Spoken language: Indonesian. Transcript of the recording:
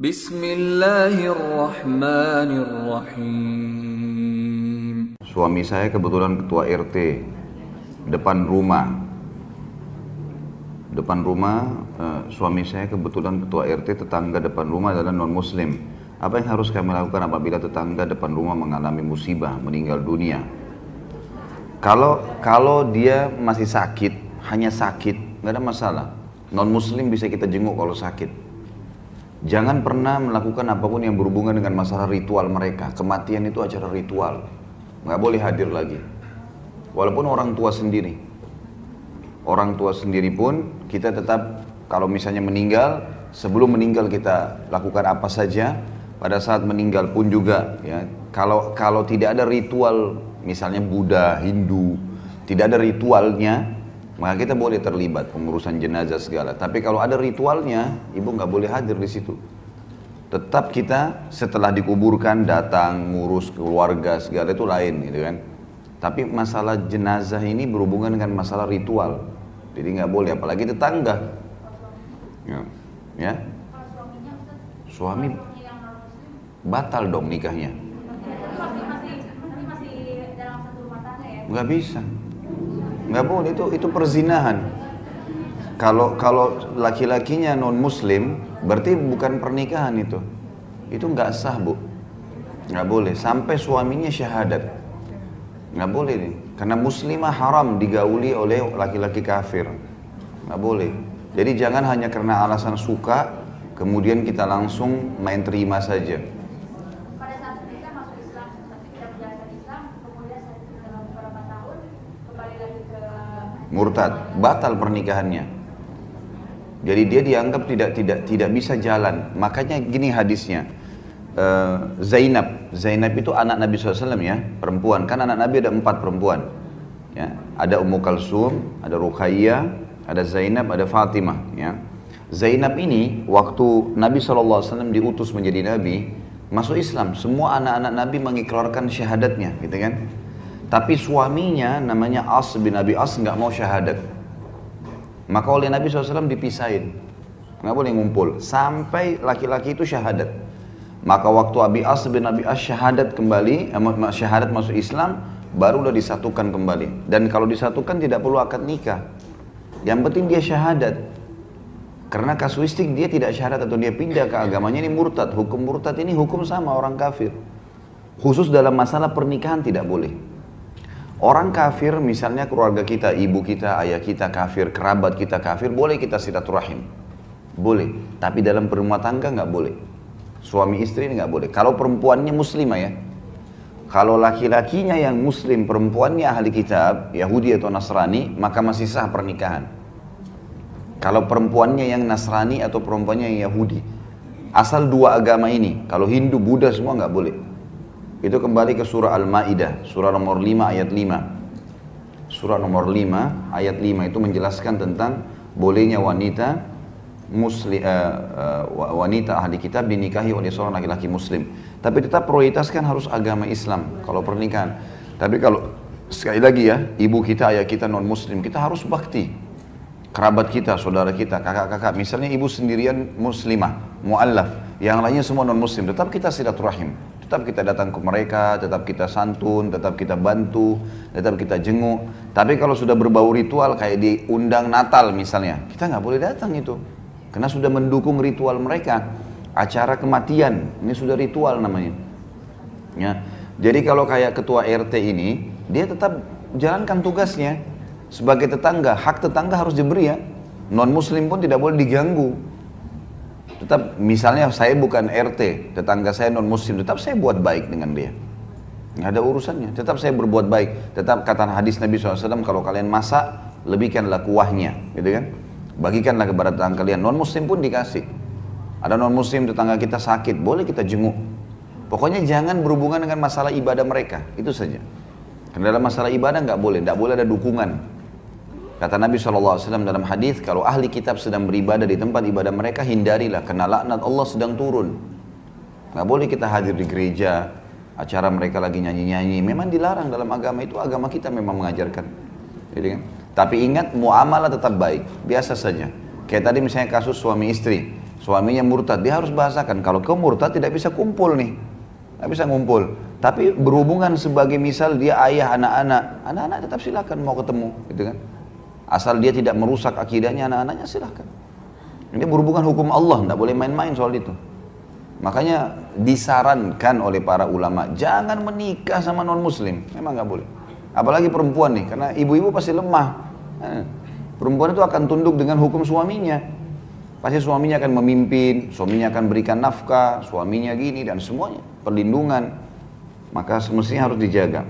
Bismillahirrahmanirrahim. Suami saya kebetulan ketua RT depan rumah. Suami saya kebetulan ketua RT, tetangga depan rumah adalah non-muslim. Apa yang harus kami lakukan apabila tetangga depan rumah mengalami musibah, meninggal dunia? Kalau dia masih sakit, hanya sakit, nggak ada masalah. Non-muslim bisa kita jenguk kalau sakit. Jangan pernah melakukan apapun yang berhubungan dengan masalah ritual mereka. Kematian itu acara ritual, nggak boleh hadir lagi. Walaupun orang tua sendiri pun kita tetap, kalau misalnya meninggal, sebelum meninggal kita lakukan apa saja. Pada saat meninggal pun juga, ya. Kalau tidak ada ritual, misalnya Buddha, Hindu, tidak ada ritualnya, maka kita boleh terlibat pengurusan jenazah segala. Tapi kalau ada ritualnya, ibu nggak boleh hadir di situ. Tetap kita setelah dikuburkan datang ngurus keluarga segala, itu lain, gitu kan. Tapi masalah jenazah ini berhubungan dengan masalah ritual, jadi nggak boleh, apalagi tetangga. Ya. Suami batal dong nikahnya. Nggak bisa, nggak boleh, itu perzinahan. Kalau laki-lakinya non muslim, berarti bukan pernikahan itu nggak sah, bu. Nggak boleh sampai suaminya syahadat, nggak boleh nih. Karena muslimah haram digauli oleh laki-laki kafir, nggak boleh. Jadi jangan hanya karena alasan suka kemudian kita langsung main terima saja. Pada saat kita masuk Islam, tapi kita menjalankan Islam, kemudian dalam beberapa tahun kembali lagi ke Murtad, batal pernikahannya. Jadi dia dianggap tidak bisa jalan. Makanya gini hadisnya. Zainab itu anak Nabi SAW, ya, perempuan. Kan anak Nabi ada 4 perempuan, ya. Ada Ummu Kalsum, ada Ruqayyah, ada Zainab, ada Fatimah, ya. Zainab ini waktu Nabi SAW diutus menjadi Nabi, masuk Islam. Semua anak-anak Nabi mengikrarkan syahadatnya, gitu kan. Tapi suaminya namanya As bin Abi As nggak mau syahadat. Maka oleh Nabi SAW dipisahin, nggak boleh ngumpul sampai laki-laki itu syahadat. Maka waktu Abi As bin Abi As syahadat kembali, syahadat masuk Islam, baru udah disatukan kembali. Dan kalau disatukan tidak perlu akad nikah. Yang penting dia syahadat. Karena kasuistik dia tidak syahadat atau dia pindah ke agamanya, ini murtad. Hukum murtad ini hukum sama orang kafir. Khusus dalam masalah pernikahan tidak boleh. Orang kafir, misalnya keluarga kita, ibu kita, ayah kita kafir, kerabat kita kafir, boleh kita silaturahim. Boleh. Tapi dalam berumah tangga nggak boleh. Suami istri ini nggak boleh. Kalau perempuannya muslimah, ya. Kalau laki-lakinya yang muslim, perempuannya ahli kitab, Yahudi atau Nasrani, maka masih sah pernikahan. Kalau perempuannya yang Nasrani atau perempuannya yang Yahudi, asal dua agama ini, kalau Hindu, Buddha semua nggak boleh. Itu kembali ke surah Al-Ma'idah, surah nomor 5 ayat 5. Surah nomor 5 ayat 5 itu menjelaskan tentang bolehnya wanita ahli kitab dinikahi oleh seorang laki-laki muslim. Tapi tetap prioritaskan harus agama Islam kalau pernikahan. Tapi kalau sekali lagi, ya, ibu kita, ayah kita non muslim, kita harus bakti. Kerabat kita, saudara kita, kakak-kakak, misalnya ibu sendirian muslimah, mu'allaf, yang lainnya semua non muslim, tetap kita silaturahim. Tetap kita datang ke mereka, tetap kita santun, tetap kita bantu, tetap kita jenguk. Tapi kalau sudah berbau ritual kayak diundang Natal misalnya, kita nggak boleh datang itu. Karena sudah mendukung ritual mereka. Acara kematian, ini sudah ritual namanya. Ya. Jadi kalau kayak ketua RT ini, dia tetap jalankan tugasnya. Sebagai tetangga, hak tetangga harus diberi, ya. Non muslim pun tidak boleh diganggu. Tetap, misalnya saya bukan RT, tetangga saya non muslim, tetap saya buat baik dengan dia. Nggak ada urusannya, tetap saya berbuat baik. Tetap kata hadis Nabi SAW, kalau kalian masak, lebihkanlah kuahnya, gitu kan. Bagikanlah kepada tetangga kalian. Non muslim pun dikasih. Ada non muslim tetangga kita sakit, boleh kita jenguk. Pokoknya jangan berhubungan dengan masalah ibadah mereka, itu saja. Karena dalam masalah ibadah nggak boleh ada dukungan. Kata Nabi SAW dalam hadis, kalau ahli kitab sedang beribadah di tempat ibadah mereka, hindarilah, karena laknat Allah sedang turun. Nggak boleh kita hadir di gereja, acara mereka lagi nyanyi-nyanyi. Memang dilarang dalam agama itu, agama kita memang mengajarkan. Jadi, kan? Tapi ingat, muamalah tetap baik, biasa saja. Kayak tadi misalnya kasus suami istri. suaminya murtad, dia harus bahasakan, kalau kau murtad tidak bisa kumpul nih, tidak bisa ngumpul. Tapi berhubungan sebagai misal dia ayah anak-anak tetap silakan mau ketemu, gitu kan? Asal dia tidak merusak akidahnya anak-anaknya silakan. Ini berhubungan hukum Allah, tidak boleh main-main soal itu. Makanya disarankan oleh para ulama jangan menikah sama non muslim, memang nggak boleh. Apalagi perempuan nih, karena ibu-ibu pasti lemah. Perempuan itu akan tunduk dengan hukum suaminya. Pasti suaminya akan memimpin, suaminya akan berikan nafkah, suaminya gini dan semuanya, perlindungan. Maka semestinya harus dijaga.